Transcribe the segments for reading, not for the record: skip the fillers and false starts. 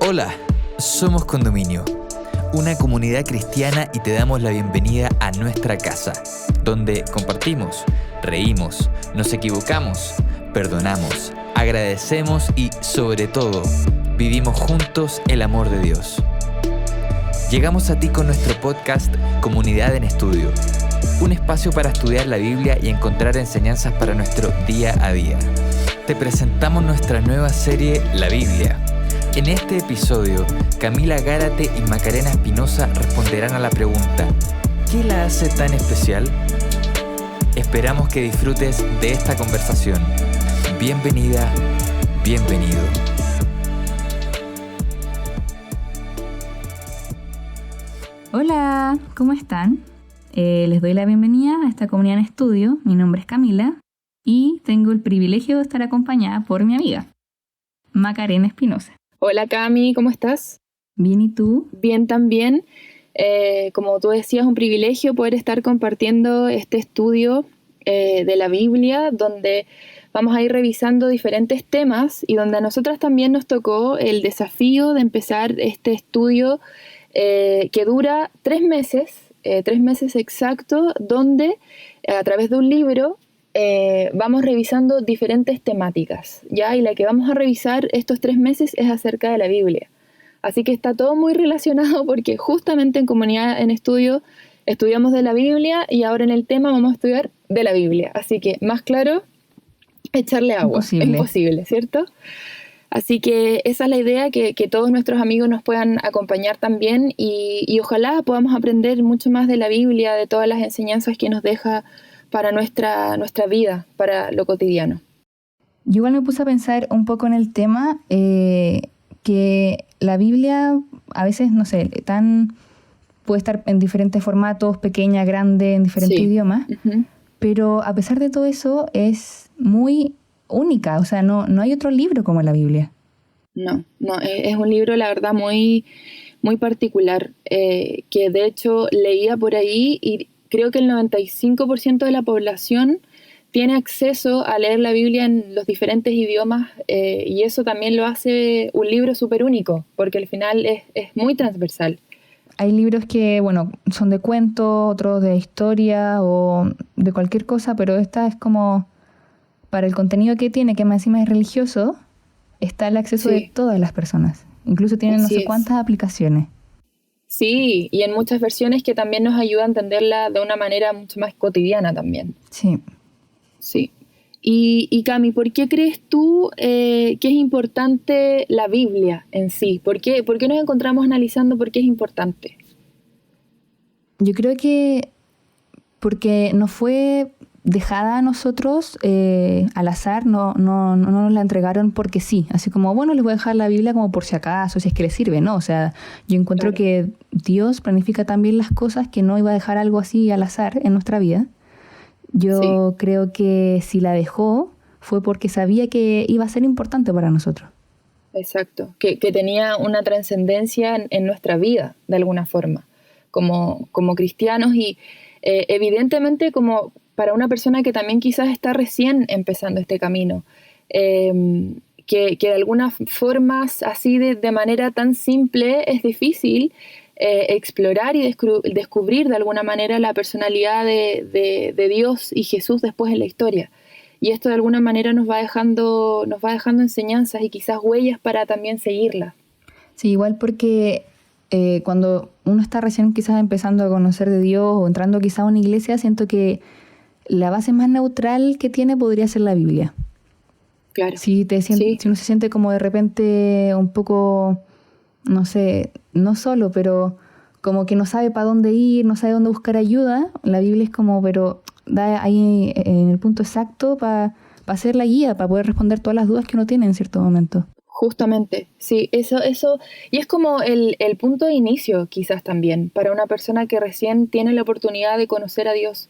Hola, somos Condominio, una comunidad cristiana y te damos la bienvenida a nuestra casa, donde compartimos, reímos, nos equivocamos, perdonamos, agradecemos y, sobre todo, vivimos juntos el amor de Dios. Llegamos a ti con nuestro podcast Comunidad en Estudio, un espacio para estudiar la Biblia y encontrar enseñanzas para nuestro día a día. Te presentamos nuestra nueva serie La Biblia. En este episodio, Camila Gárate y Macarena Espinosa responderán a la pregunta: ¿qué la hace tan especial? Esperamos que disfrutes de esta conversación. Bienvenida, bienvenido. Hola, ¿cómo están? Les doy la bienvenida a esta comunidad en estudio. Mi nombre es Camila y tengo el privilegio de estar acompañada por mi amiga, Macarena Espinosa. Hola Cami, ¿cómo estás? Bien, ¿y tú? Bien también. Como tú decías, un privilegio poder estar compartiendo este estudio de la Biblia, donde vamos a ir revisando diferentes temas y donde a nosotras también nos tocó el desafío de empezar este estudio que dura 3 meses exactos, donde a través de un libro vamos revisando diferentes temáticas, ¿ya? Y la que vamos a revisar estos 3 meses es acerca de la Biblia. Así que está todo muy relacionado porque justamente en Comunidad en Estudio estudiamos de la Biblia y ahora en el tema vamos a estudiar de la Biblia. Así que más claro, echarle agua. Imposible, ¿cierto? Así que esa es la idea, que todos nuestros amigos nos puedan acompañar también y ojalá podamos aprender mucho más de la Biblia, de todas las enseñanzas que nos deja para nuestra vida, para lo cotidiano. Yo igual me puse a pensar un poco en el tema, que la Biblia a veces, no sé, puede estar en diferentes formatos, pequeña, grande, en diferentes idiomas, pero a pesar de todo eso es muy única, o sea, no hay otro libro como la Biblia. No, es un libro, la verdad, muy, muy particular, que de hecho leía por ahí y creo que el 95% de la población tiene acceso a leer la Biblia en los diferentes idiomas, y eso también lo hace un libro súper único, porque al final es muy transversal. Hay libros que, bueno, son de cuentos, otros de historia o de cualquier cosa, pero esta es como, para el contenido que tiene, que más encima es religioso, está el acceso de todas las personas. Incluso tienen no sé cuántas aplicaciones. Sí, y en muchas versiones que también nos ayuda a entenderla de una manera mucho más cotidiana también. Sí. Sí. Y Cami, ¿por qué crees tú que es importante la Biblia en sí? ¿Por qué nos encontramos analizando por qué es importante? Yo creo que porque no fue dejada a nosotros al azar, no nos la entregaron porque sí, así como, bueno, les voy a dejar la Biblia como por si acaso, si es que les sirve, ¿no? O sea, yo encuentro que Dios planifica también las cosas, que no iba a dejar algo así al azar en nuestra vida. Yo creo que si la dejó fue porque sabía que iba a ser importante para nosotros. Exacto, que tenía una trascendencia en nuestra vida, de alguna forma, como cristianos y evidentemente como para una persona que también quizás está recién empezando este camino, que de algunas formas así de manera tan simple es difícil explorar y descubrir de alguna manera la personalidad de Dios y Jesús después en la historia. Y esto de alguna manera nos va dejando enseñanzas y quizás huellas para también seguirlas. Sí, igual porque cuando uno está recién quizás empezando a conocer de Dios o entrando quizás a una iglesia, siento que la base más neutral que tiene podría ser la Biblia. Claro. Si uno se siente como de repente un poco, no sé, no solo, pero como que no sabe para dónde ir, no sabe dónde buscar ayuda, la Biblia es como, pero da ahí en el punto exacto para ser la guía, para poder responder todas las dudas que uno tiene en cierto momento. Justamente, sí, eso, y es como el punto de inicio quizás también, para una persona que recién tiene la oportunidad de conocer a Dios,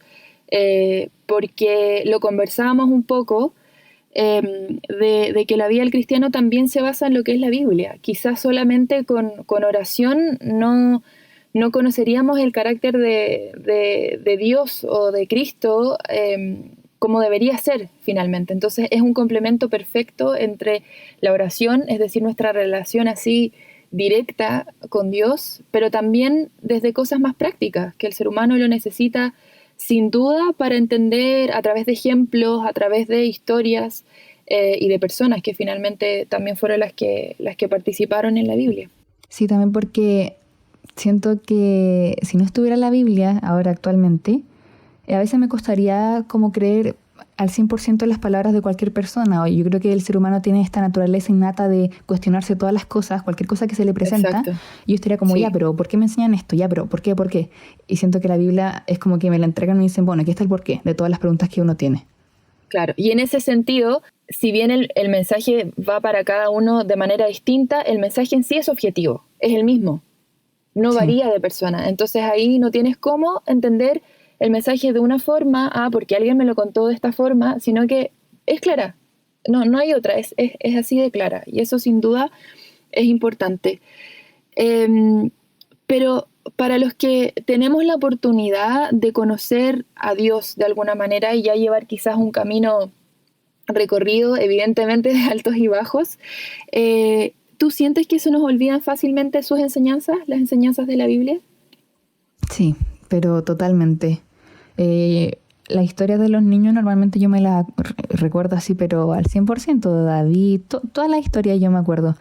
porque lo conversábamos un poco, de que la vida del cristiano también se basa en lo que es la Biblia. Quizás solamente con oración no conoceríamos el carácter de Dios o de Cristo como debería ser finalmente. Entonces es un complemento perfecto entre la oración, es decir, nuestra relación así directa con Dios, pero también desde cosas más prácticas, que el ser humano lo necesita sin duda para entender a través de ejemplos, a través de historias y de personas que finalmente también fueron las que participaron en la Biblia. Sí, también porque siento que si no estuviera la Biblia ahora actualmente, a veces me costaría como creer al 100% las palabras de cualquier persona. Yo creo que el ser humano tiene esta naturaleza innata de cuestionarse todas las cosas, cualquier cosa que se le presenta. Exacto. Y yo estaría como, Sí. ya, pero ¿por qué me enseñan esto? Ya, pero ¿por qué? ¿Por qué? Y siento que la Biblia es como que me la entregan y me dicen, bueno, aquí está el porqué de todas las preguntas que uno tiene. Claro, y en ese sentido, si bien el mensaje va para cada uno de manera distinta, el mensaje en sí es objetivo, es el mismo, no Sí. varía de persona. Entonces ahí no tienes cómo entender el mensaje de una forma, porque alguien me lo contó de esta forma, sino que es clara, no hay otra, es así de clara, y eso sin duda es importante. Pero para los que tenemos la oportunidad de conocer a Dios de alguna manera y ya llevar quizás un camino recorrido, evidentemente de altos y bajos, ¿tú sientes que se nos olvidan fácilmente sus enseñanzas, las enseñanzas de la Biblia? Sí, pero totalmente. La historia de los niños normalmente yo me la recuerdo así, pero al 100%, David, toda la historia yo me acuerdo.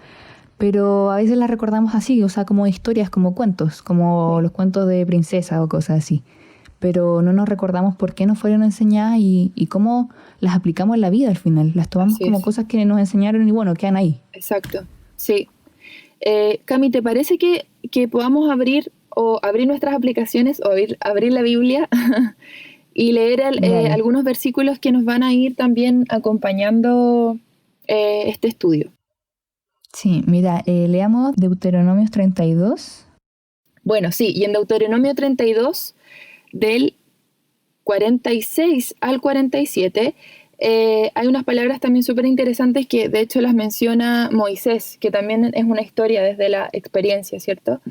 Pero a veces las recordamos así, o sea, como historias, como cuentos, como los cuentos de princesa o cosas así. Pero no nos recordamos por qué nos fueron enseñadas y cómo las aplicamos en la vida al final. Las tomamos Así como es. cosas que nos enseñaron y bueno, quedan ahí. Exacto, sí. Cami, ¿te parece que podamos abrir nuestras aplicaciones o abrir la Biblia y leer Dale. algunos versículos que nos van a ir también acompañando este estudio? Sí, mira, leamos Deuteronomios 32. Bueno, sí, y en Deuteronomio 32, del 46 al 47, hay unas palabras también súper interesantes que de hecho las menciona Moisés, que también es una historia desde la experiencia, ¿cierto?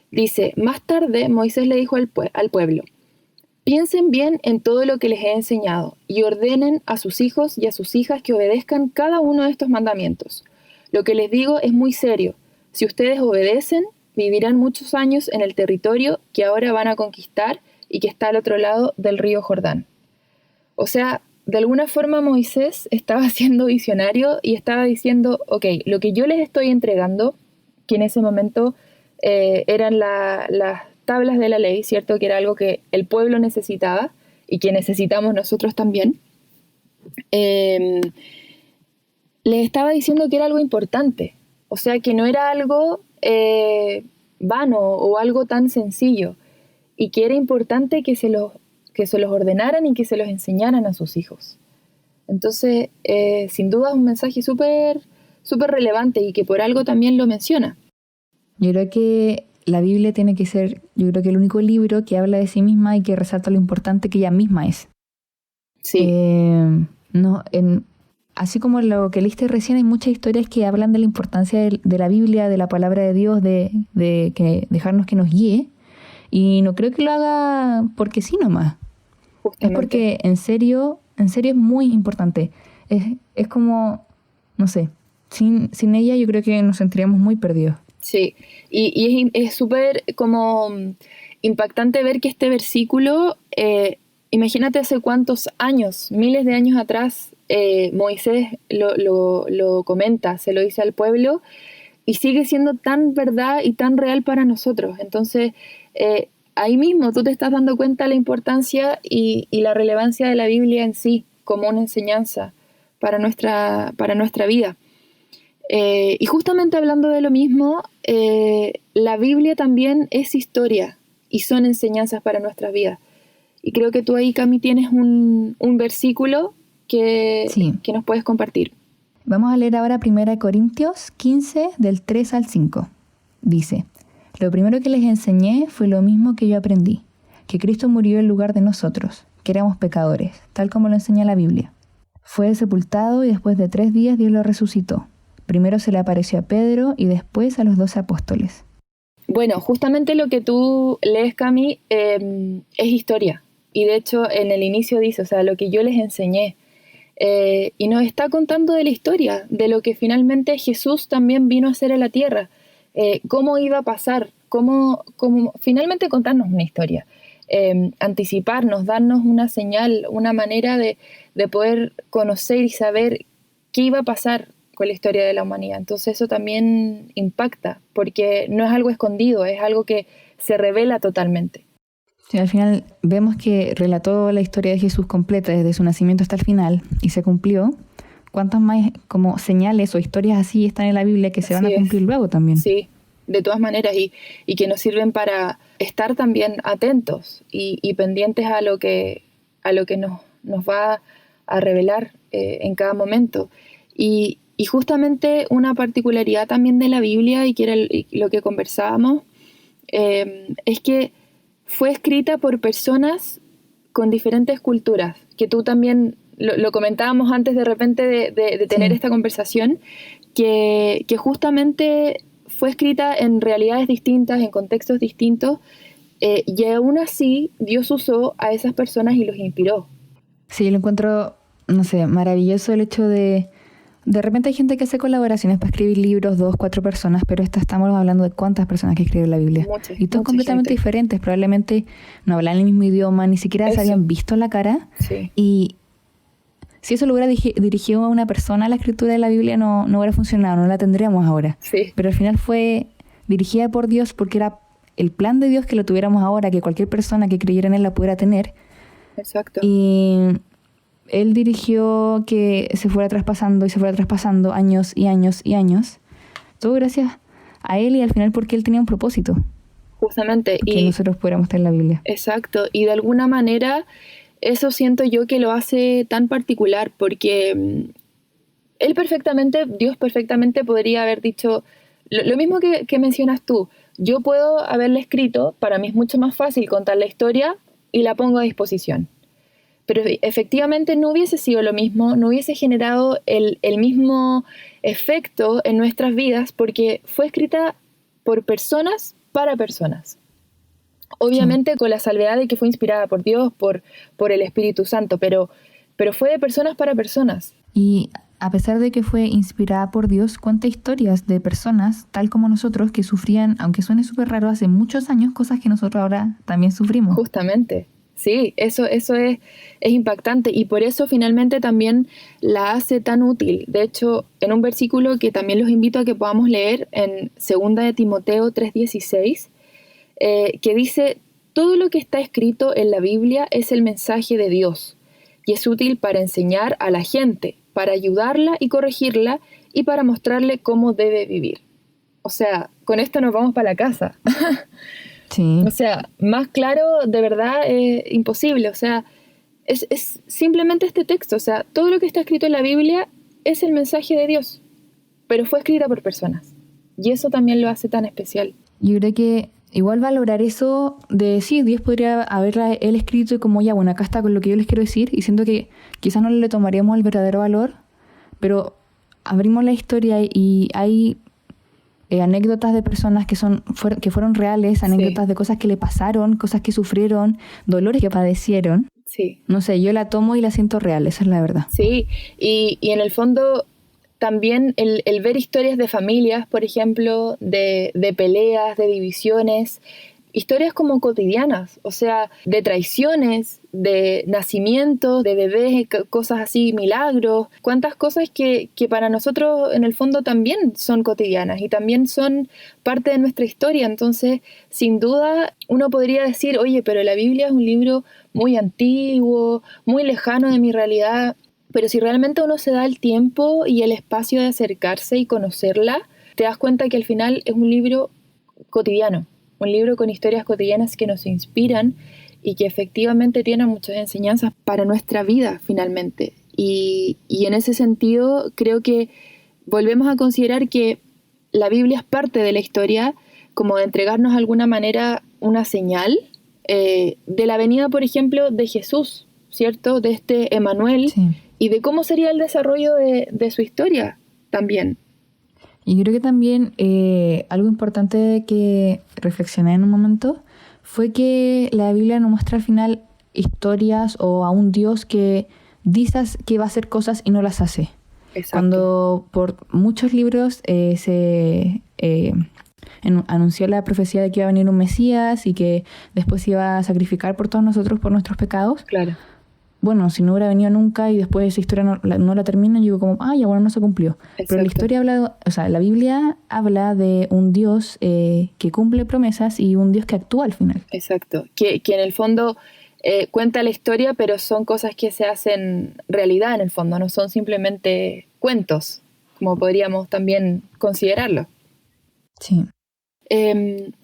Dice, más tarde Moisés le dijo al pueblo, piensen bien en todo lo que les he enseñado y ordenen a sus hijos y a sus hijas que obedezcan cada uno de estos mandamientos. Lo que les digo es muy serio. Si ustedes obedecen, vivirán muchos años en el territorio que ahora van a conquistar y que está al otro lado del río Jordán. O sea, de alguna forma Moisés estaba siendo visionario y estaba diciendo, ok, lo que yo les estoy entregando, que en ese momento eran las tablas de la ley, ¿cierto? Que era algo que el pueblo necesitaba y que necesitamos nosotros también. Les estaba diciendo que era algo importante, o sea, que no era algo vano o algo tan sencillo, y que era importante que se los ordenaran y que se los enseñaran a sus hijos. Entonces, sin duda es un mensaje súper relevante y que por algo también lo menciona. Yo creo que la Biblia tiene que ser, yo creo que el único libro que habla de sí misma y que resalta lo importante que ella misma es. Sí, Así como lo que leíste recién, hay muchas historias que hablan de la importancia de la Biblia, de la palabra de Dios, de que dejarnos que nos guíe. Y no creo que lo haga porque sí nomás. justamente. Es porque en serio es muy importante. Es como, no sé, sin ella yo creo que nos sentiríamos muy perdidos. Sí, y es súper como impactante ver que este versículo, imagínate hace cuántos años, miles de años atrás, Moisés lo comenta, se lo dice al pueblo, y sigue siendo tan verdad y tan real para nosotros. Entonces, ahí mismo tú te estás dando cuenta de la importancia y la relevancia de la Biblia en sí, como una enseñanza para nuestra vida. Y justamente hablando de lo mismo, la Biblia también es historia y son enseñanzas para nuestras vidas. Y creo que tú ahí, Cami, tienes un versículo que nos puedes compartir. Vamos a leer ahora 1 Corintios 15, del 3 al 5. Dice, lo primero que les enseñé fue lo mismo que yo aprendí, que Cristo murió en lugar de nosotros, que éramos pecadores, tal como lo enseña la Biblia. Fue sepultado y después de 3 días Dios lo resucitó. Primero se le apareció a Pedro y después a los 12 apóstoles. Bueno, justamente lo que tú lees, Cami, es historia. Y de hecho, en el inicio dice, o sea, lo que yo les enseñé. Y nos está contando de la historia, de lo que finalmente Jesús también vino a hacer a la tierra, cómo iba a pasar, cómo finalmente contarnos una historia, anticiparnos, darnos una señal, una manera de poder conocer y saber qué iba a pasar con la historia de la humanidad. Entonces eso también impacta, porque no es algo escondido, es algo que se revela totalmente. Sí, al final vemos que relató la historia de Jesús completa desde su nacimiento hasta el final y se cumplió. ¿Cuántas más como señales o historias así están en la Biblia que se van a cumplir luego también? Sí, de todas maneras, y que nos sirven para estar también atentos y pendientes a lo que nos va a revelar en cada momento. Y justamente una particularidad también de la Biblia, y que era lo que conversábamos, es que fue escrita por personas con diferentes culturas, que tú también lo comentábamos antes de repente de tener esta conversación, que justamente fue escrita en realidades distintas, en contextos distintos, y aún así Dios usó a esas personas y los inspiró. Sí, lo encuentro, no sé, maravilloso el hecho de repente hay gente que hace colaboraciones para escribir libros, 2, 4 personas, pero estamos hablando de cuántas personas que escriben la Biblia. Y todos completamente diferentes, probablemente no hablan el mismo idioma, ni siquiera se habían visto la cara. Sí. Y si eso lo hubiera dirigido a una persona, la escritura de la Biblia no hubiera funcionado, no la tendríamos ahora. Sí. Pero al final fue dirigida por Dios porque era el plan de Dios que lo tuviéramos ahora, que cualquier persona que creyera en Él la pudiera tener. Exacto. Y Él dirigió que se fuera traspasando años y años y años. Todo gracias a Él y al final porque Él tenía un propósito. Justamente. Que nosotros pudiéramos tener la Biblia. Exacto. Y de alguna manera eso siento yo que lo hace tan particular, porque Dios perfectamente podría haber dicho lo mismo que mencionas tú. Yo puedo haberle escrito, para mí es mucho más fácil contar la historia y la pongo a disposición. Pero efectivamente no hubiese sido lo mismo, no hubiese generado el mismo efecto en nuestras vidas, porque fue escrita por personas para personas. Obviamente con la salvedad de que fue inspirada por Dios, por el Espíritu Santo, pero fue de personas para personas. Y a pesar de que fue inspirada por Dios, cuenta historias de personas, tal como nosotros, que sufrían, aunque suene súper raro, hace muchos años, cosas que nosotros ahora también sufrimos. Justamente. Sí, eso es impactante, y por eso finalmente también la hace tan útil. De hecho, en un versículo que también los invito a que podamos leer en 2 de Timoteo 3:16, que dice: todo lo que está escrito en la Biblia es el mensaje de Dios y es útil para enseñar a la gente, para ayudarla y corregirla y para mostrarle cómo debe vivir. O sea, con esto nos vamos para la casa. Sí. O sea, más claro, de verdad, imposible. O sea, es simplemente este texto. O sea, todo lo que está escrito en la Biblia es el mensaje de Dios, pero fue escrita por personas. Y eso también lo hace tan especial. Yo creo que igual valorar eso de sí, Dios podría haberla él escrito y como ya, bueno, acá está con lo que yo les quiero decir, y siento que quizás no le tomaríamos el verdadero valor, pero abrimos la historia y hay anécdotas de personas que fueron reales, anécdotas de cosas que le pasaron, cosas que sufrieron, dolores que padecieron. Sí. No sé, yo la tomo y la siento real, esa es la verdad. Sí, y en el fondo también el ver historias de familias, por ejemplo, de peleas, de divisiones, historias como cotidianas, o sea, de traiciones, de nacimientos, de bebés, cosas así, milagros, cuántas cosas que para nosotros en el fondo también son cotidianas y también son parte de nuestra historia. Entonces, sin duda, uno podría decir, oye, pero la Biblia es un libro muy antiguo, muy lejano de mi realidad, pero si realmente uno se da el tiempo y el espacio de acercarse y conocerla, te das cuenta que al final es un libro cotidiano, un libro con historias cotidianas que nos inspiran y que efectivamente tienen muchas enseñanzas para nuestra vida finalmente. Y en ese sentido creo que volvemos a considerar que la Biblia es parte de la historia, como de entregarnos de alguna manera una señal de la venida, por ejemplo, de Jesús, ¿cierto? De este Emmanuel, sí. Y de cómo sería el desarrollo de su historia también. Y creo que también algo importante que reflexioné en un momento fue que la Biblia nos muestra al final historias o a un Dios que dice que va a hacer cosas y no las hace. Exacto. Cuando por muchos libros se anunció la profecía de que iba a venir un Mesías y que después se iba a sacrificar por todos nosotros, por nuestros pecados. Claro. Bueno, si no hubiera venido nunca y después esa historia no la terminan, yo digo como, ya bueno, no se cumplió. Exacto. Pero la historia habla, o sea, la Biblia habla de un Dios que cumple promesas y un Dios que actúa al final. Exacto. Que en el fondo cuenta la historia, pero son cosas que se hacen realidad en el fondo, no son simplemente cuentos, como podríamos también considerarlo. Sí.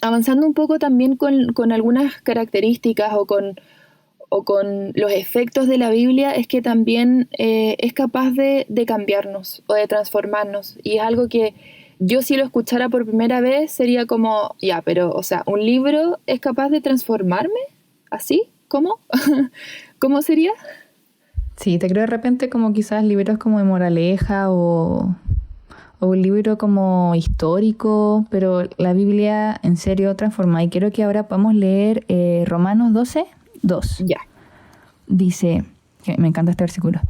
Avanzando un poco también con algunas características o con los efectos de la Biblia, es que también es capaz de cambiarnos o de transformarnos. Y es algo que yo, si lo escuchara por primera vez, sería como, pero, o sea, ¿un libro es capaz de transformarme? ¿Así? ¿Cómo? ¿Cómo sería? Sí, te creo de repente como quizás libros como de moraleja o un libro como histórico, pero la Biblia en serio transforma. Y quiero que ahora podamos leer Romanos 12:2. Ya. Dice, que me encanta este versículo,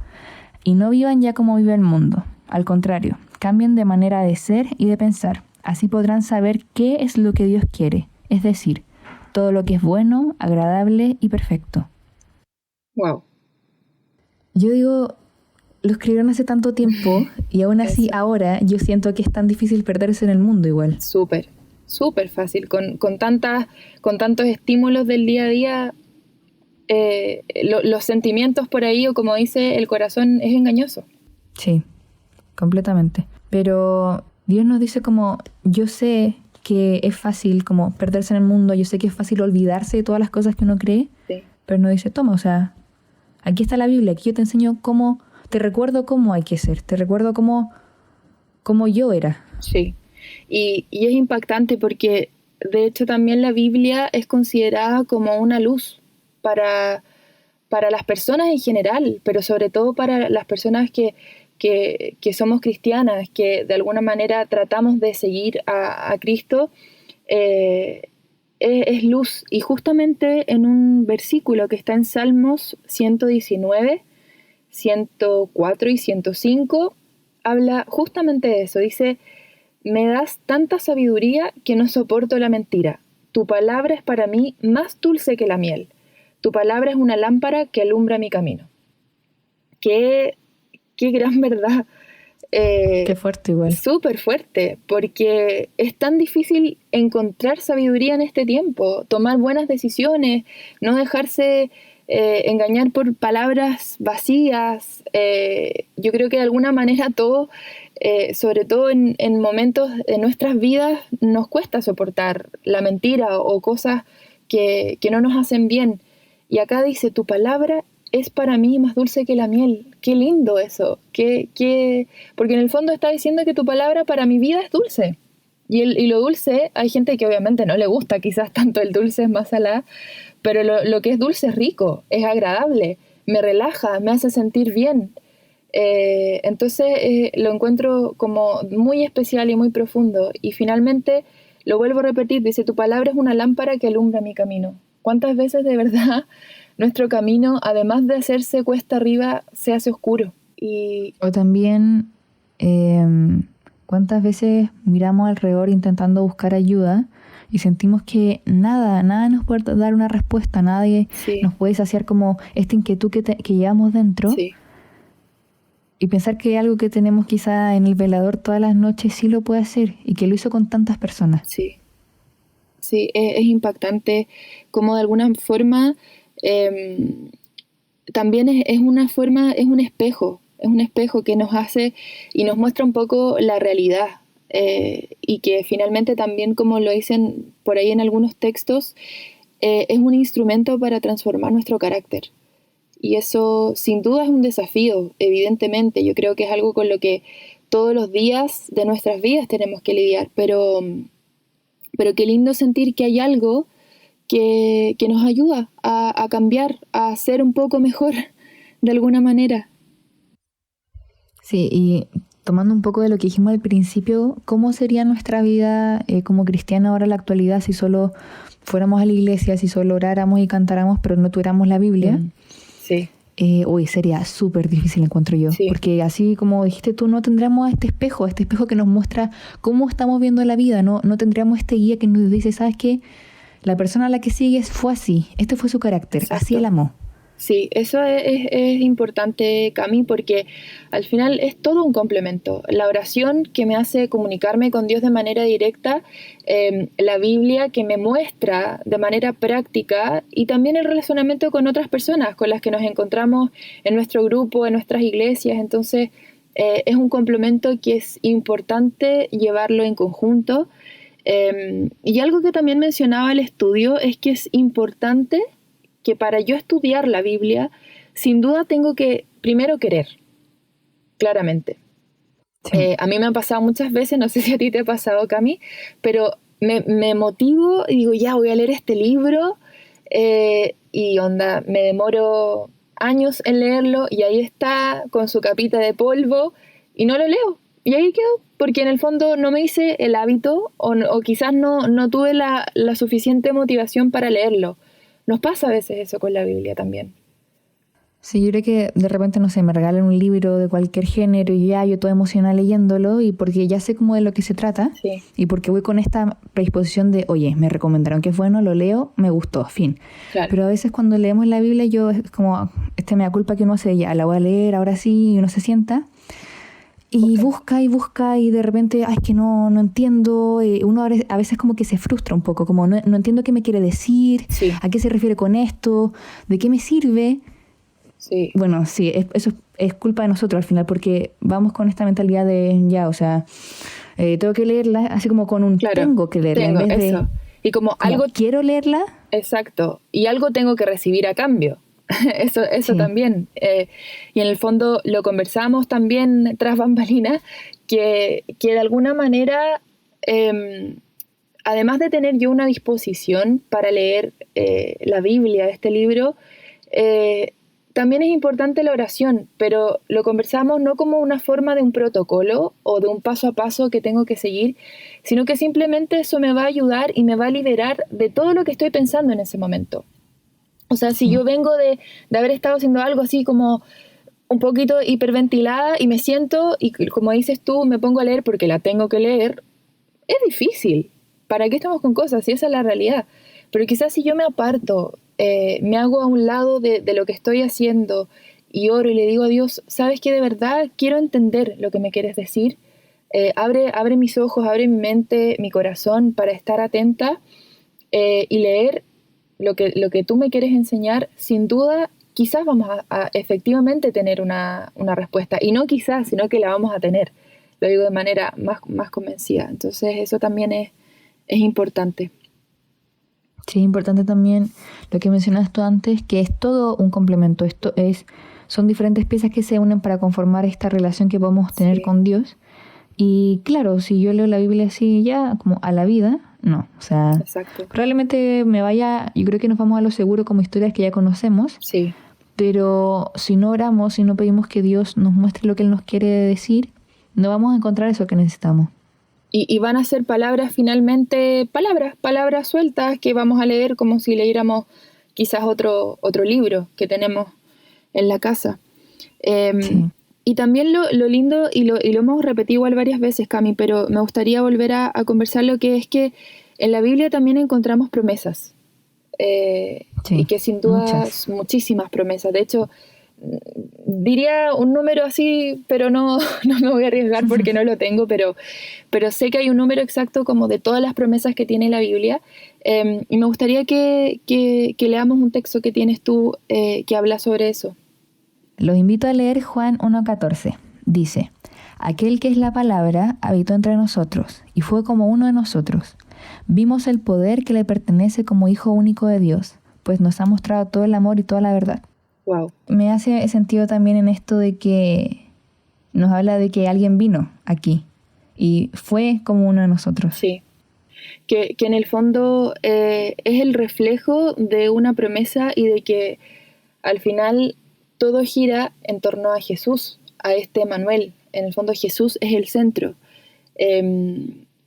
y no vivan ya como vive el mundo. Al contrario, cambien de manera de ser y de pensar. Así podrán saber qué es lo que Dios quiere, es decir, todo lo que es bueno, agradable y perfecto. Wow. Yo digo, lo escribieron hace tanto tiempo y aún así ahora yo siento que es tan difícil perderse en el mundo igual. Súper fácil. Con tantos estímulos del día a día, los sentimientos por ahí, o como dice, el corazón es engañoso. Sí, completamente. Pero Dios nos dice como, yo sé que es fácil como perderse en el mundo, yo sé que es fácil olvidarse de todas las cosas que uno cree, Sí. pero nos dice, toma, o sea, aquí está la Biblia, aquí yo te enseño cómo, te recuerdo cómo hay que ser, te recuerdo cómo yo era. Sí, y es impactante porque de hecho también la Biblia es considerada como una luz para las personas en general, pero sobre todo para las personas que somos cristianas, que de alguna manera tratamos de seguir a Cristo, es luz. Y justamente en un versículo que está en Salmos 119, 104 y 105, habla justamente de eso. Dice, me das tanta sabiduría que no soporto la mentira. Tu palabra es para mí más dulce que la miel. Tu palabra es una lámpara que alumbra mi camino. Qué gran verdad. Qué fuerte igual. Súper fuerte, porque es tan difícil encontrar sabiduría en este tiempo, tomar buenas decisiones, no dejarse engañar por palabras vacías. Yo creo que de alguna manera todo, sobre todo en momentos de nuestras vidas, nos cuesta soportar la mentira o cosas que no nos hacen bien. Y acá dice, tu palabra es para mí más dulce que la miel. Qué lindo eso. Porque en el fondo está diciendo que tu palabra para mi vida es dulce. Y lo dulce, hay gente que obviamente no le gusta, quizás tanto el dulce es más salada, pero lo que es dulce es rico, es agradable, me relaja, me hace sentir bien. Entonces lo encuentro como muy especial y muy profundo. Y finalmente, lo vuelvo a repetir, dice, tu palabra es una lámpara que alumbra mi camino. ¿Cuántas veces de verdad nuestro camino, además de hacerse cuesta arriba, se hace oscuro? O también, ¿cuántas veces miramos alrededor intentando buscar ayuda y sentimos que nada nos puede dar una respuesta, nadie nos puede saciar como esta inquietud que llevamos dentro? Sí. Y pensar que algo que tenemos quizá en el velador todas las noches sí lo puede hacer y que lo hizo con tantas personas. Sí, es impactante como de alguna forma también es un espejo que nos hace y nos muestra un poco la realidad, y que finalmente también, como lo dicen por ahí en algunos textos, es un instrumento para transformar nuestro carácter. Y eso sin duda es un desafío, evidentemente. Yo creo que es algo con lo que todos los días de nuestras vidas tenemos que lidiar, pero qué lindo sentir que hay algo que nos ayuda a cambiar, a ser un poco mejor de alguna manera. Sí, y tomando un poco de lo que dijimos al principio, ¿cómo sería nuestra vida como cristiana ahora en la actualidad si solo fuéramos a la iglesia, si solo oráramos y cantáramos pero no tuviéramos la Biblia? Sí. hoy sería súper difícil, encuentro yo. Sí. Porque así como dijiste tú, no tendríamos este espejo que nos muestra cómo estamos viendo la vida. No tendríamos este guía que nos dice, ¿sabes qué? La persona a la que sigues fue así. Este fue su carácter. Exacto. Así él amó. Sí, eso es importante, Cami, porque al final es todo un complemento. La oración que me hace comunicarme con Dios de manera directa, la Biblia que me muestra de manera práctica y también el relacionamiento con otras personas con las que nos encontramos en nuestro grupo, en nuestras iglesias. Entonces, es un complemento que es importante llevarlo en conjunto. Y algo que también mencionaba el estudio es que es importante que para yo estudiar la Biblia, sin duda tengo que primero querer, claramente. Sí. A mí me han pasado muchas veces, no sé si a ti te ha pasado, Cami, pero me motivo y digo, ya voy a leer este libro y me demoro años en leerlo y ahí está con su capita de polvo y no lo leo. Y ahí quedó, porque en el fondo no me hice el hábito o quizás no tuve la suficiente motivación para leerlo. Nos pasa a veces eso con la Biblia también. Sí, yo creo que de repente, no sé, me regalan un libro de cualquier género y ya yo toda emocionada leyéndolo y porque ya sé cómo de lo que se trata Sí. y porque voy con esta predisposición de, oye, me recomendaron que es bueno, lo leo, me gustó, fin. Claro. Pero a veces cuando leemos la Biblia yo es como, me da culpa que uno hace, ya la voy a leer, ahora sí, y uno se sienta y busca y de repente, es que no entiendo, uno a veces como que se frustra un poco, como no entiendo qué me quiere decir, Sí. a qué se refiere con esto, de qué me sirve. Sí. Bueno, sí, eso es culpa de nosotros al final, porque vamos con esta mentalidad de ya, o sea, tengo que leerla, así como con un Claro, tengo que leerla, en vez de eso. Y como algo, quiero leerla. exacto, y algo tengo que recibir a cambio. Eso Sí. también. Y en el fondo lo conversamos también tras bambalinas, que de alguna manera, además de tener yo una disposición para leer la Biblia, este libro, también es importante la oración, pero lo conversamos no como una forma de un protocolo o de un paso a paso que tengo que seguir, sino que simplemente eso me va a ayudar y me va a liberar de todo lo que estoy pensando en ese momento. O sea, si yo vengo de haber estado haciendo algo así como un poquito hiperventilada y me siento y como dices tú, me pongo a leer porque la tengo que leer, es difícil. ¿Para qué estamos con cosas? Si esa es la realidad. Pero quizás si yo me aparto, me hago a un lado de lo que estoy haciendo y oro y le digo a Dios, ¿sabes qué? De verdad quiero entender lo que me quieres decir. Abre mis ojos, abre mi mente, mi corazón para estar atenta y leer lo que tú me quieres enseñar. Sin duda, quizás vamos a efectivamente tener una respuesta. Y no quizás, sino que la vamos a tener. Lo digo de manera más convencida. Entonces, eso también es importante. Sí, es importante también lo que mencionaste tú antes, que es todo un complemento. Son diferentes piezas que se unen para conformar esta relación que podemos tener Sí. con Dios. Y claro, si yo leo la Biblia así ya, como a la vida, no. O sea, Exacto. probablemente yo creo que nos vamos a lo seguro como historias que ya conocemos, Sí. pero si no oramos, si no pedimos que Dios nos muestre lo que Él nos quiere decir, no vamos a encontrar eso que necesitamos. Y van a ser palabras finalmente, palabras sueltas que vamos a leer como si leyéramos quizás otro libro que tenemos en la casa. Sí. Y también lo lindo, y lo hemos repetido igual varias veces, Cami, pero me gustaría volver a conversar lo que es que en la Biblia también encontramos promesas. Sí, Y que sin duda muchas. muchísimas promesas. De hecho, diría un número así, pero no me voy a arriesgar porque no lo tengo, pero sé que hay un número exacto como de todas las promesas que tiene la Biblia. Y me gustaría que leamos un texto que tienes tú que habla sobre eso. Los invito a leer Juan 1:14. Dice, aquel que es la palabra habitó entre nosotros y fue como uno de nosotros. Vimos el poder que le pertenece como Hijo único de Dios, pues nos ha mostrado todo el amor y toda la verdad. Wow. Me hace sentido también en esto de que nos habla de que alguien vino aquí y fue como uno de nosotros. Sí. Que en el fondo es el reflejo de una promesa y de que al final todo gira en torno a Jesús, a este Emmanuel. En el fondo Jesús es el centro.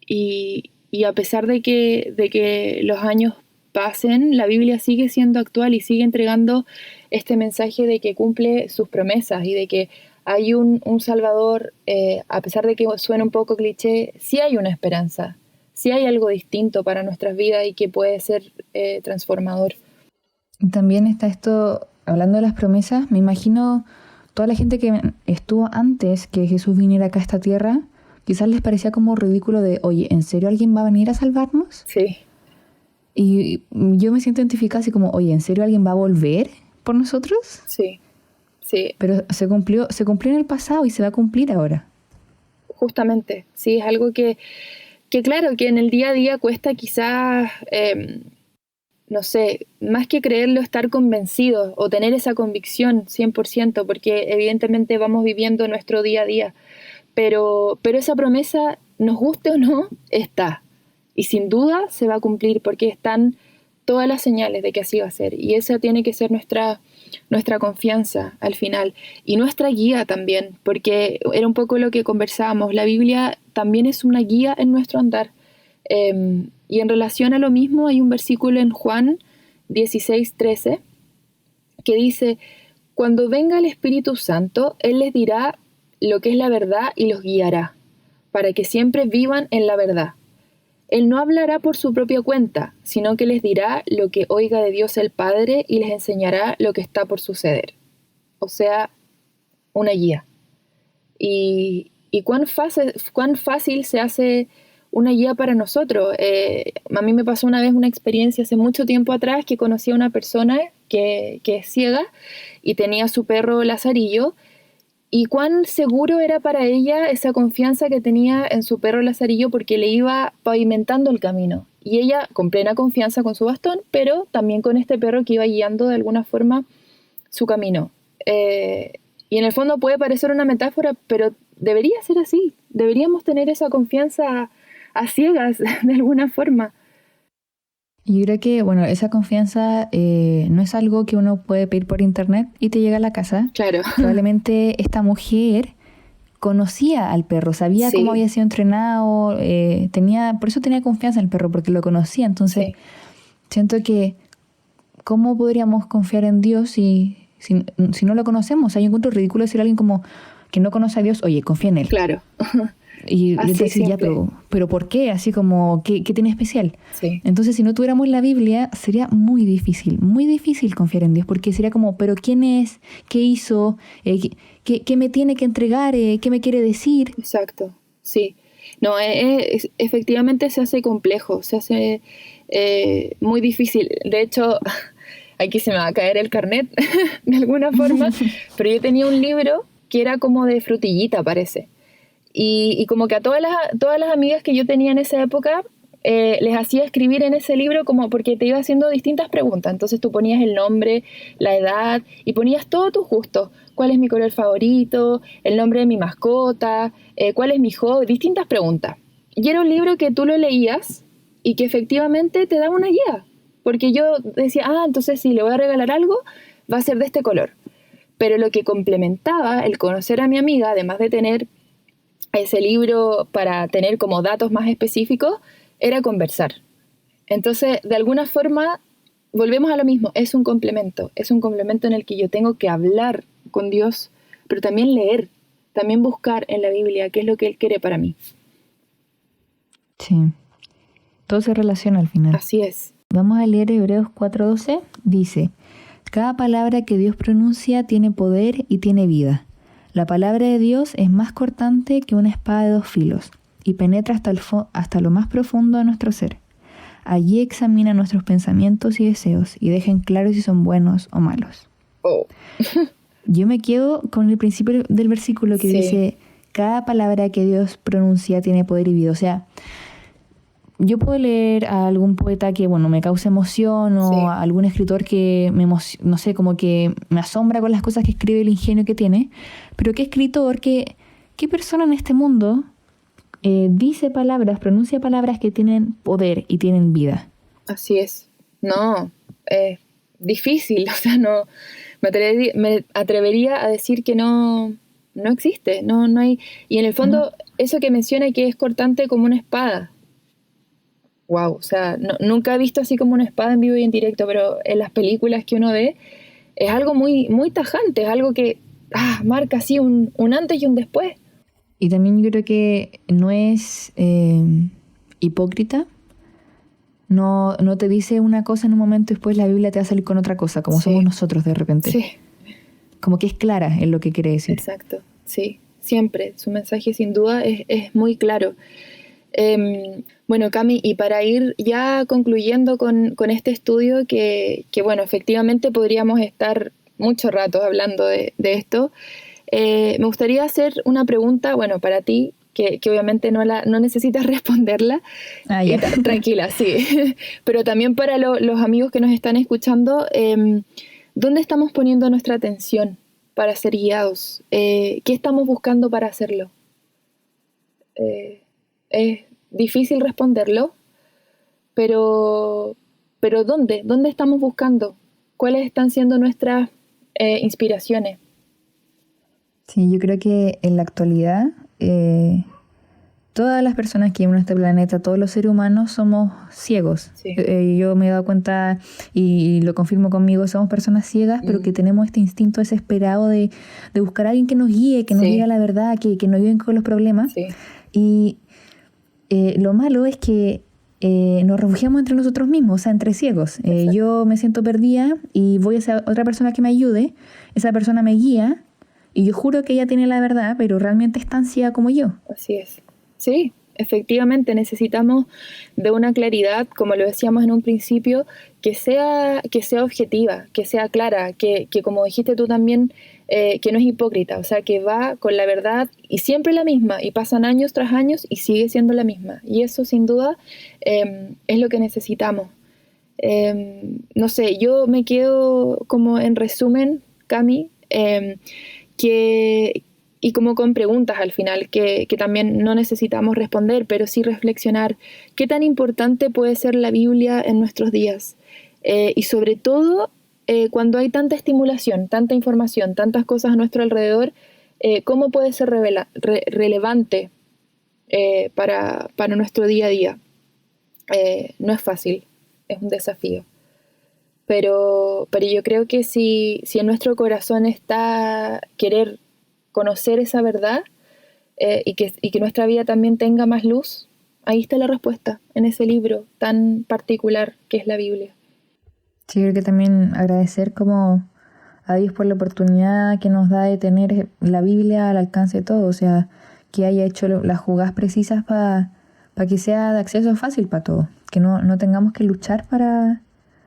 Y a pesar de que los años pasen, la Biblia sigue siendo actual y sigue entregando este mensaje de que cumple sus promesas y de que hay un Salvador, a pesar de que suena un poco cliché, sí hay una esperanza, sí hay algo distinto para nuestras vidas y que puede ser transformador. También está esto, hablando de las promesas, me imagino toda la gente que estuvo antes que Jesús viniera acá a esta tierra, quizás les parecía como ridículo de, oye, ¿en serio alguien va a venir a salvarnos? Sí. Y yo me siento identificada así como, oye, ¿en serio alguien va a volver por nosotros? Sí, sí. Pero se cumplió en el pasado y se va a cumplir ahora. Justamente, sí, es algo que claro, que en el día a día cuesta quizás, no sé, más que creerlo, estar convencidos o tener esa convicción 100%, porque evidentemente vamos viviendo nuestro día a día, pero esa promesa, nos guste o no, está. Y sin duda se va a cumplir porque están todas las señales de que así va a ser. Y esa tiene que ser nuestra confianza al final. Y nuestra guía también, porque era un poco lo que conversábamos. La Biblia también es una guía en nuestro andar. Y en relación a lo mismo hay un versículo en Juan 16:13 que dice: cuando venga el Espíritu Santo, Él les dirá lo que es la verdad y los guiará, para que siempre vivan en la verdad. Él no hablará por su propia cuenta, sino que les dirá lo que oiga de Dios el Padre y les enseñará lo que está por suceder. O sea, una guía. Y cuán fácil se hace una guía para nosotros. A mí me pasó una vez una experiencia hace mucho tiempo atrás que conocí a una persona que es ciega y tenía su perro Lazarillo. Y cuán seguro era para ella esa confianza que tenía en su perro Lazarillo porque le iba pavimentando el camino. Y ella con plena confianza con su bastón, pero también con este perro que iba guiando de alguna forma su camino. Y en el fondo puede parecer una metáfora, pero debería ser así. Deberíamos tener esa confianza a ciegas de alguna forma. Yo creo que, bueno, esa confianza no es algo que uno puede pedir por internet y te llega a la casa. Claro. Probablemente esta mujer conocía al perro, sabía cómo había sido entrenado, por eso tenía confianza en el perro, porque lo conocía. Entonces, siento que, ¿cómo podríamos confiar en Dios si no lo conocemos? O sea, yo encuentro ridículo decir a alguien como que no conoce a Dios, oye, confía en Él. Claro. Y yo te decía, pero ¿por qué? Así como, ¿qué tiene especial? Sí. Entonces, si no tuviéramos la Biblia, sería muy difícil confiar en Dios, porque sería como, ¿pero quién es? ¿Qué hizo? ¿Qué me tiene que entregar? ¿Qué me quiere decir? Exacto, sí. No, efectivamente se hace complejo, se hace muy difícil. De hecho, aquí se me va a caer el carnet de alguna forma, pero yo tenía un libro que era como de frutillita, parece. Y como que a todas las amigas que yo tenía en esa época les hacía escribir en ese libro como porque te iba haciendo distintas preguntas. Entonces tú ponías el nombre, la edad y ponías todos tus gustos. ¿Cuál es mi color favorito? ¿El nombre de mi mascota? ¿Cuál es mi hobby? Distintas preguntas. Y era un libro que tú lo leías y que efectivamente te daba una guía. Porque yo decía, entonces si le voy a regalar algo, va a ser de este color. Pero lo que complementaba el conocer a mi amiga, además de tener ese libro para tener como datos más específicos, era conversar. Entonces, de alguna forma, volvemos a lo mismo, es un complemento en el que yo tengo que hablar con Dios, pero también leer, también buscar en la Biblia qué es lo que Él quiere para mí. Sí, todo se relaciona al final. Así es. Vamos a leer Hebreos 4:12, dice: cada palabra que Dios pronuncia tiene poder y tiene vida. La palabra de Dios es más cortante que una espada de 2 filos y penetra hasta lo más profundo de nuestro ser. Allí examina nuestros pensamientos y deseos y deja en claro si son buenos o malos. Yo me quedo con el principio del versículo que dice, cada palabra que Dios pronuncia tiene poder y vida. O sea, yo puedo leer a algún poeta que, me causa emoción o a algún escritor que no sé, como que me asombra con las cosas que escribe, el ingenio que tiene, pero qué escritor, qué persona en este mundo pronuncia palabras que tienen poder y tienen vida. Así es. No, es difícil, o sea, no me atrevería a decir que no existe, no hay. Y en el fondo, eso que menciona que es cortante como una espada. Wow, o sea, nunca he visto así como una espada en vivo y en directo, pero en las películas que uno ve, es algo muy, muy tajante, es algo que marca así un antes y un después. Y también yo creo que no es hipócrita. No te dice una cosa en un momento y después la Biblia te va a salir con otra cosa, como somos nosotros de repente. Sí. Como que es clara en lo que quiere decir. Exacto, sí, siempre. Su mensaje sin duda es muy claro. Bueno, Cami, y para ir ya concluyendo con este estudio, que bueno, efectivamente podríamos estar mucho rato hablando de esto, me gustaría hacer una pregunta, bueno, para ti, que obviamente no necesitas responderla. Ya. Tranquila, sí. Pero también para los amigos que nos están escuchando, ¿dónde estamos poniendo nuestra atención para ser guiados? ¿Qué estamos buscando para hacerlo? Es difícil responderlo, pero ¿dónde estamos buscando? ¿Cuáles están siendo nuestras inspiraciones? Sí, yo creo que en la actualidad todas las personas que viven en este planeta, todos los seres humanos somos ciegos. Sí. Yo me he dado cuenta y lo confirmo conmigo, somos personas ciegas, pero que tenemos este instinto desesperado de buscar a alguien que nos guíe, que nos diga la verdad, que nos ayuden con los problemas. Sí. Y lo malo es que nos refugiamos entre nosotros mismos, o sea, entre ciegos. Yo me siento perdida y voy a esa otra persona que me ayude, esa persona me guía y yo juro que ella tiene la verdad, pero realmente es tan ciega como yo. Así es. Sí, efectivamente necesitamos de una claridad, como lo decíamos en un principio, que sea objetiva, que sea clara, que como dijiste tú también, que no es hipócrita, o sea, que va con la verdad y siempre la misma, y pasan años tras años y sigue siendo la misma. Y eso sin duda es lo que necesitamos. No sé, yo me quedo como en resumen, Cami, y como con preguntas al final, que también no necesitamos responder, pero sí reflexionar qué tan importante puede ser la Biblia en nuestros días. Y sobre todo, cuando hay tanta estimulación, tanta información, tantas cosas a nuestro alrededor, ¿cómo puede ser relevante para nuestro día a día? No es fácil, es un desafío. Pero yo creo que si en nuestro corazón está querer conocer esa verdad y que nuestra vida también tenga más luz, ahí está la respuesta, en ese libro tan particular que es la Biblia. Sí, creo que también agradecer como a Dios por la oportunidad que nos da de tener la Biblia al alcance de todos, o sea, que haya hecho las jugadas precisas para que sea de acceso fácil para todos, que no tengamos que luchar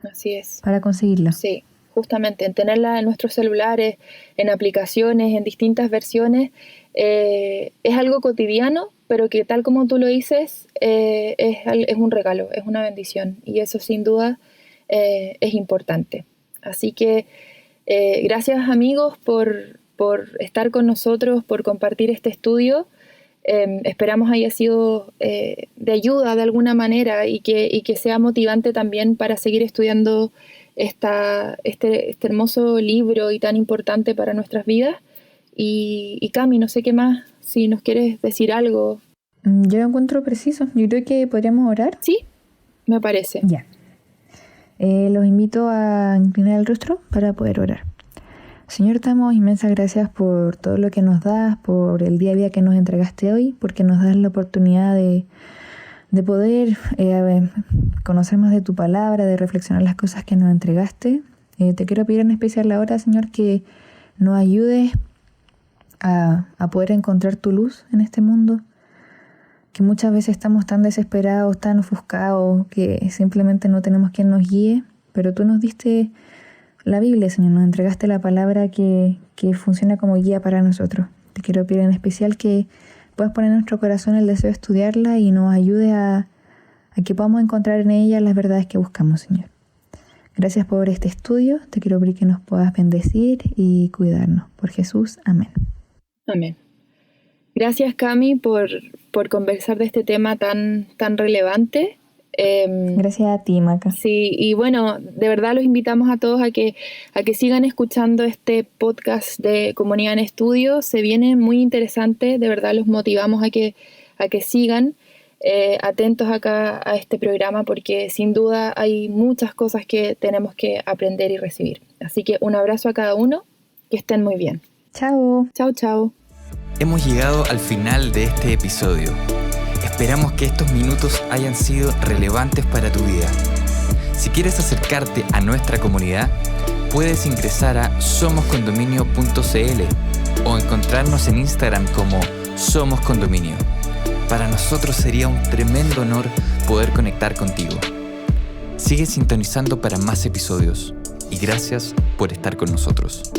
Así es. Para conseguirla. Sí, justamente, en tenerla en nuestros celulares, en aplicaciones, en distintas versiones, es algo cotidiano, pero que tal como tú lo dices, es un regalo, es una bendición, y eso sin duda es importante. Así que gracias amigos por estar con nosotros, por compartir este estudio. Esperamos haya sido de ayuda de alguna manera y que sea motivante también para seguir estudiando este hermoso libro y tan importante para nuestras vidas. Y Cami, no sé qué más, si nos quieres decir algo. Yo lo encuentro preciso. Yo creo que podríamos orar. Sí, me parece. Ya. Los invito a inclinar el rostro para poder orar. Señor, te damos inmensas gracias por todo lo que nos das, por el día a día que nos entregaste hoy, porque nos das la oportunidad de poder conocer más de tu palabra, de reflexionar las cosas que nos entregaste. Te quiero pedir en especial ahora, Señor, que nos ayudes a poder encontrar tu luz en este mundo, que muchas veces estamos tan desesperados, tan ofuscados, que simplemente no tenemos quien nos guíe, pero tú nos diste la Biblia, Señor, nos entregaste la palabra que funciona como guía para nosotros. Te quiero pedir en especial que puedas poner en nuestro corazón el deseo de estudiarla y nos ayude a que podamos encontrar en ella las verdades que buscamos, Señor. Gracias por este estudio. Te quiero pedir que nos puedas bendecir y cuidarnos. Por Jesús. Amén. Amén. Gracias, Cami, por conversar de este tema tan relevante. Gracias a ti, Maca. Sí, y bueno, de verdad los invitamos a todos a que sigan escuchando este podcast de Comunidad en Estudio. Se viene muy interesante, de verdad los motivamos a que sigan. atentos acá a este programa, porque sin duda hay muchas cosas que tenemos que aprender y recibir. Así que un abrazo a cada uno, que estén muy bien. Chao. Chao, chao. Hemos llegado al final de este episodio. Esperamos que estos minutos hayan sido relevantes para tu vida. Si quieres acercarte a nuestra comunidad, puedes ingresar a somoscondominio.cl o encontrarnos en Instagram como Somos Condominio. Para nosotros sería un tremendo honor poder conectar contigo. Sigue sintonizando para más episodios y gracias por estar con nosotros.